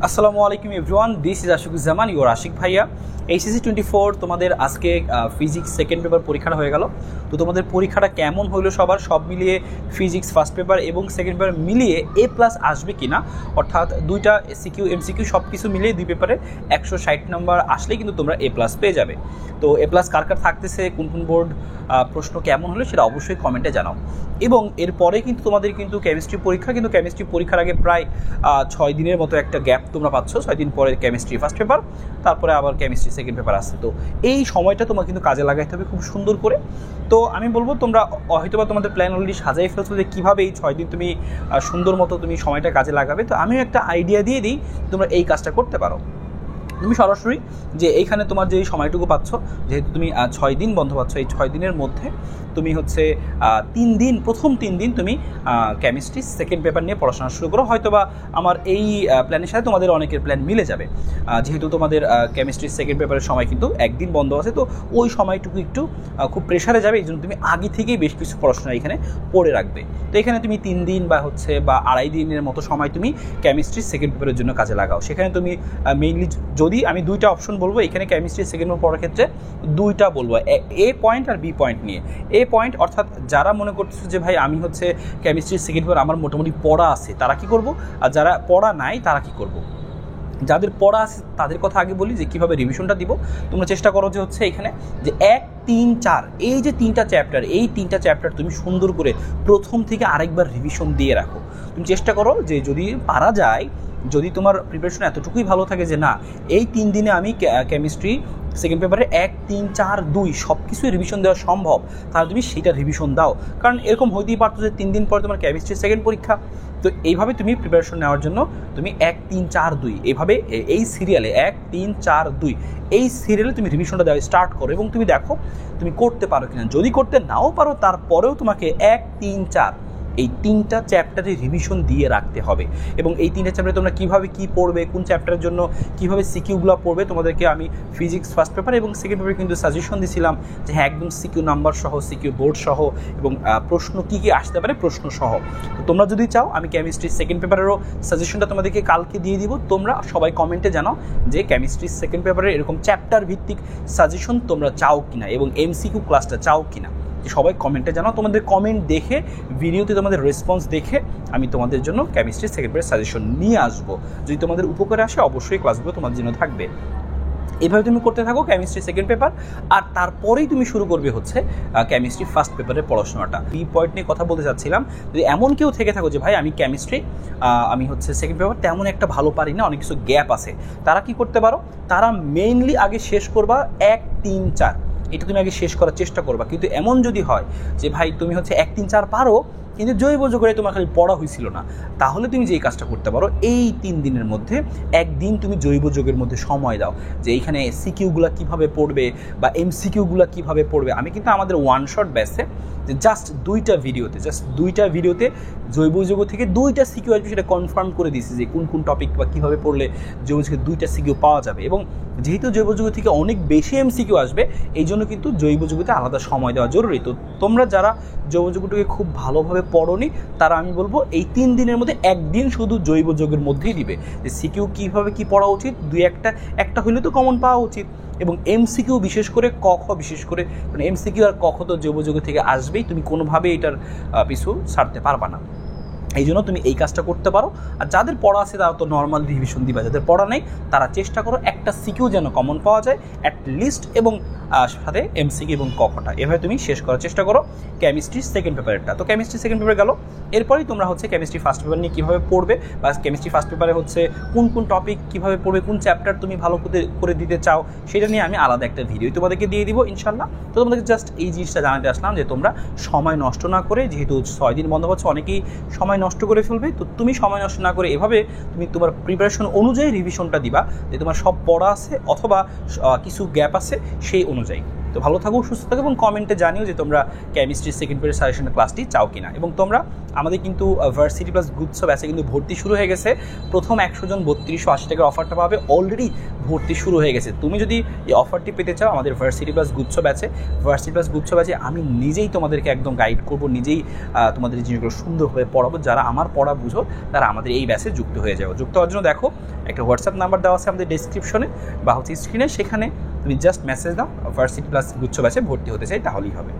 আসসালামু আলাইকুম everyone, this is Ashikuzzaman, your Ashiq ভাইয়া। এইচএসসি 24 তোমাদের আজকে ফিজিক্স সেকেন্ড পেপার পরীক্ষাটা হয়ে গেল। তো তোমাদের পরীক্ষাটা কেমন হলো সবার, সব মিলিয়ে ফিজিক্স ফার্স্ট পেপার এবং সেকেন্ড পেপার মিলিয়ে A+ আসবে কি না, অর্থাৎ দুইটা সিকিউ এমসিকিউ সব কিছু মিলিয়ে দুই পেপারে 160 নম্বর আসলেই কিন্তু তোমরা A+ পেয়ে যাবে। তো A+ কার কার থাকতেছে, কোন কোন বোর্ড প্রশ্ন কেমন হলো সেটা অবশ্যই কমেন্টে জানাও। এবং এরপরে কিন্তু তোমাদের কিন্তু কেমিস্ট্রি পরীক্ষা, কিন্তু কেমিস্ট্রি পরীক্ষার আগে প্রায় 6 দিনের মতো একটা গ্যাপ তোমরা পাচ্ছ। 6 দিন পরে কেমিস্ট্রি ফার্স্ট পেপার, তারপরে আবার কেমিস্ট্রি সেকেন্ড পেপার আসছে। তো এই সময়টা তোমার কিন্তু কাজে লাগাইতে হবে খুব সুন্দর করে। তো আমি বলবো তোমরা হয়তোবা তোমাদের প্ল্যান অলরেডি সাজাই ফেলছো যে কীভাবে এই 6 দিন তুমি সুন্দর মতো তুমি সময়টা কাজে লাগাবে। তো আমিও একটা আইডিয়া দিয়ে দিই, তোমরা এই কাজটা করতে পারো। তুমি সরাসরি যে এইখানে তোমার যে সময়টুকু পাচ্ছ, যেহেতু তুমি 6 দিন বন্ধ পাচ্ছ, এই 6 দিনের মধ্যে তুমি হচ্ছে 3 দিন, প্রথম 3 দিন তুমি কেমিস্ট্রি সেকেন্ড পেপার নিয়ে পড়াশোনা শুরু করো। হয়তোবা আমার এই প্ল্যানের সাথে তোমাদের অনেকের প্ল্যান মিলে যাবে, যেহেতু তোমাদের কেমিস্ট্রি সেকেন্ড পেপারের সময় কিন্তু একদিন বন্ধ আছে। তো ওই সময়টুকু একটু খুব প্রেশারে যাবে, এই জন্য তুমি আগে থেকেই বেশ কিছু পড়াশোনা এখানে পড়ে রাখবে। তো এখানে তুমি 3 দিন বা আড়াই দিনের মতো সময় তুমি কেমিস্ট্রি সেকেন্ড পেপারের জন্য কাজে লাগাও। সেখানে তুমি মেইনলি, যদি আমি দুইটা অপশন বলবো এখানে কেমিস্ট্রি সেকেন্ড পেপার পড়ার ক্ষেত্রে, দুইটা বলবো, এ পয়েন্ট আর বি পয়েন্ট নিয়ে। এ পয়েন্ট অর্থাৎ যারা মনে করতেছে যে ভাই আমি কেমিস্ট্রি সেকেন্ড পেপার আমার মোটামুটি পড়া আছে, তারা কি করব, আর যারা পড়া নাই তারা কি করব। যাদের পড়া আছে তাদের কথা আগে বলি যে কীভাবে রিভিশনটা দিব। তোমরা চেষ্টা করো যে এখানে যে 1, 3, 4 এই যে 3টা চ্যাপ্টার, এই 3টা চ্যাপ্টার তুমি সুন্দর করে প্রথম থেকে আরেকবার রিভিশন দিয়ে রাখো। তুমি চেষ্টা করো যে যদি পারা যায়, যদি তোমার প্রিপারেশন এতটুকুই ভালো থাকে যে না এই 3 দিনে আমি কেমিস্ট্রি সেকেন্ড পেপারে 1, 3, 4, 2 সব কিছুই রিভিশন দেওয়া সম্ভব, তাহলে তুমি সেইটা রিভিশন দাও। কারণ এরকম হইতেই পারতো যে 3 দিন পরে তোমার কেমিস্ট্রি সেকেন্ড পরীক্ষা। তো এইভাবে তুমি প্রিপারেশন নেওয়ার জন্য তুমি 1, 3, 4, 2 এইভাবে এই সিরিয়ালে 1, 3, 4, 2 এই সিরিয়ালে তুমি রিভিশনটা দেওয়া স্টার্ট করো এবং তুমি দেখো তুমি করতে পারো কিনা। যদি করতে নাও পারো তারপরেও তোমাকে 1, 3, 4 এই 3টা চ্যাপ্টারে রিভিশন দিয়ে রাখতে হবে। এবং এই 3টা চ্যাপ্টারে তোমরা কীভাবে কী পড়বে, কোন চ্যাপ্টারের জন্য কীভাবে সিকিউগুলো পড়বে, তোমাদেরকে আমি ফিজিক্স ফার্স্ট পেপার এবং সেকেন্ড পেপারে কিন্তু সাজেশন দিয়েছিলাম যে হ্যাঁ একদম সিকিউ নাম্বার সহ, সিকিউ বোর্ড সহ এবং প্রশ্ন কী কী আসতে পারে প্রশ্ন সহ। তো তোমরা যদি চাও আমি কেমিস্ট্রি সেকেন্ড পেপারেরও সাজেশনটা তোমাদেরকে কালকে দিয়ে দিব। তোমরা সবাই কমেন্টে জানাও যে কেমিস্ট্রি সেকেন্ড পেপারের এরকম চ্যাপ্টার ভিত্তিক সাজেশন তোমরা চাও কিনা এবং এমসিকিউ ক্লাসটা চাও কিনা। সবাই কমেন্টে জানাও। তোমাদের কমেন্ট দেখে, ভিডিওতে তোমাদের রেসপন্স দেখে আমি তোমাদের জন্য কেমিস্ট্রি সেকেন্ড পেপারের সাজেশন নিয়ে আসবো। যদি তোমাদের উপকারে আসে অবশ্যই ক্লাসগুলো তোমাদের জন্য থাকবে। এভাবে তুমি করতে থাকো কেমিস্ট্রি সেকেন্ড পেপার, আর তারপরেই তুমি শুরু করবে কেমিস্ট্রি ফার্স্ট পেপারের পড়াশোনাটা। এই পয়েন্ট নিয়ে কথা বলতে চাচ্ছিলাম, যদি এমন কেউ থেকে থাকো যে ভাই আমি কেমিস্ট্রি আমি সেকেন্ড পেপার তেমন একটা ভালো পারি না, অনেক কিছু গ্যাপ আছে, তারা কি করতে পারো, তারা মেইনলি আগে শেষ করবা 1, 3, 4 এটা তুমি আগে শেষ করার চেষ্টা করবা। কিন্তু এমন যদি হয় যে ভাই তুমি 1, 3, 4 পারো কিন্তু জৈব যৌগের তোমার খালি পড়া হয়েছিল না, তাহলে তুমি যে কাজটা করতে পারো এই 3 দিনের মধ্যে একদিন তুমি জৈব যৌগের মধ্যে সময় দাও যে এইখানে সিকিউগুলো কীভাবে পড়বে বা এমসিকিউগুলো কীভাবে পড়বে। আমি কিন্তু আমাদের ওয়ান শট ব্যাচে যে জাস্ট দুইটা ভিডিওতে জৈব যৌগ থেকে 2টা সিকিউ আসবে সেটা কনফার্ম করে দিয়েছি যে কোন কোন টপিক বা কীভাবে পড়লে জৈব যৌগে 2টা সিকিউ পাওয়া যাবে। এবং যেহেতু জৈব যৌগ থেকে অনেক বেশি এমসিকিউ আসবে, এই জন্য কিন্তু জৈব যৌগতে আলাদা সময় দেওয়া জরুরি। তো তোমরা যারা জৈব যৌগটাকে খুব ভালোভাবে পড়োনি, তারা আমি বলবো এই 3 দিনের মধ্যে একদিন শুধু জৈব যৌগের মধ্যেই দিবে যে সিকিউ কীভাবে কী পড়া উচিত, একটা হইলে তো কমন পাওয়া উচিত। এবং এমসিকিউ বিশেষ করে বিশেষ করে মানে এমসিকিউ আর তো জৈব যৌগ থেকে আসবেই, তুমি কোনোভাবে এটার পিছু ছাড়তে পারবা না। এই জন্য তুমি এই কাজটা করতে পারো। আর যাদের পড়া আছে তারা তো নর্মাল রিভিশন দিবা, যাদের পড়া নেই তারা চেষ্টা করো একটা সিকিউ যেন কমন পাওয়া যায় অ্যাটলিস্ট, এবং সাথে এমসিকিউ এবং কটা এভাবে তুমি শেষ করার চেষ্টা করো কেমিস্ট্রি সেকেন্ড পেপারটা। তো কেমিস্ট্রি সেকেন্ড পেপার গেল, এরপরেই তোমরা কেমিস্ট্রি ফার্স্ট পেপার নিয়ে কীভাবে পড়বে বা কেমিস্ট্রি ফার্স্ট পেপারে কোন কোন টপিক কীভাবে পড়বে, কোন চ্যাপ্টার তুমি ভালো করে দিতে চাও, সেটা নিয়ে আমি আলাদা একটা ভিডিও তোমাদেরকে দিয়ে দিব ইনশাল্লাহ। তো তোমাদেরকে জাস্ট এই জিনিসটা জানাতে আসলাম যে তোমরা সময় নষ্ট না করে, যেহেতু 6 দিন বন্ধ হচ্ছে অনেকেই সময় নষ্ট করে ফেলবে, তো তুমি সময় নষ্ট না করে এভাবে তুমি তোমার প্রিপারেশন অনুযায়ী রিভিশনটা দিবা যে তোমার সব পড়া আছে অথবা কিছু গ্যাপ আছে সেই অনুযায়ী। তো ভালো থাকো, সুস্থ থাকো এবং কমেন্টে জানিও যে তোমরা কেমিস্ট্রি সেকেন্ড পেপারের সাজেশনের ক্লাসটি চাও কিনা। এবং তোমরা আমাদের কিন্তু ভার্সিটি প্লাস গুচ্ছ ব্যাচে কিন্তু ভর্তি শুরু হয়ে গেছে। প্রথম 100 জন 3280 টাকার অফারটা পাবে, অলরেডি ভর্তি শুরু হয়ে গেছে। তুমি যদি এই অফারটি পেতে চাও আমাদের ভার্সিটি প্লাস গুচ্ছ ব্যাচে আমি নিজেই তোমাদেরকে একদম গাইড করব, নিজেই তোমাদের জিনিসগুলো সুন্দরভাবে পড়াবো। যারা আমার পড়া বুঝো তারা আমাদের এই ব্যাচে যুক্ত হয়ে যাও। যুক্ত হওয়ার জন্য দেখো একটা হোয়াটসঅ্যাপ নাম্বার দেওয়া আছে আমাদের ডেসক্রিপশনে বা হচ্ছে স্ক্রিনে, সেখানে তুমি জাস্ট মেসেজ দাও ভার্সিটি প্লাস গুচ্ছ ব্যাচে ভর্তি হতে চাই, তাহলেই হবে।